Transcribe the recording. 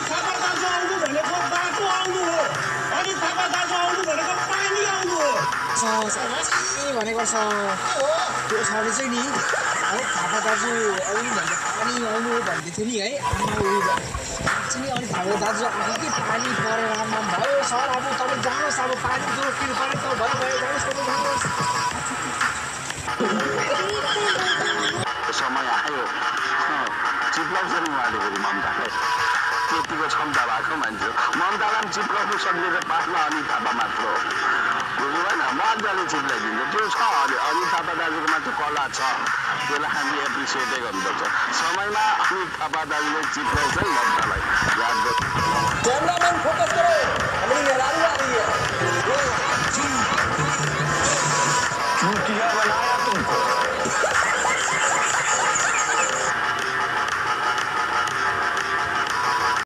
थापा दाजु आउनु भनेको बाटो आउनु हो अनि थापा दाजु आउनु भनेको पानी आउनु हो भनेको छ त्यो सरले चाहिँ नि अब थापा दाजु आउनु भन्दा पानी आउनु भन्दै थियो नि है चाहिँ अनि थापा दाजु आएको कि पानी परेर आम्माम भयो सर अब तपाईँ जानुहोस् अब पानी जोड्नु पर्ने त भयो भयो जानुहोस् तपाईँ जानुहोस् समय आयो चिप्लाउँछ नि उहाँले फेरि ममतालाई त्यतिको क्षमता भएको मान्छे ममतालाई पनि चिप्लाउनु सक्ने त पार्टमा अनित थापा मात्र हो बुझ्नु भएन मजाले चिप्लाइदिन्छ त्यो छ अहिले अनित थापा दाजुकोमा त्यो कला छ त्यसलाई हामी एप्रिसिएटै गर्नुपर्छ समयमा अनित थापा दाजुले चिप्लाउँछ नि ममतालाई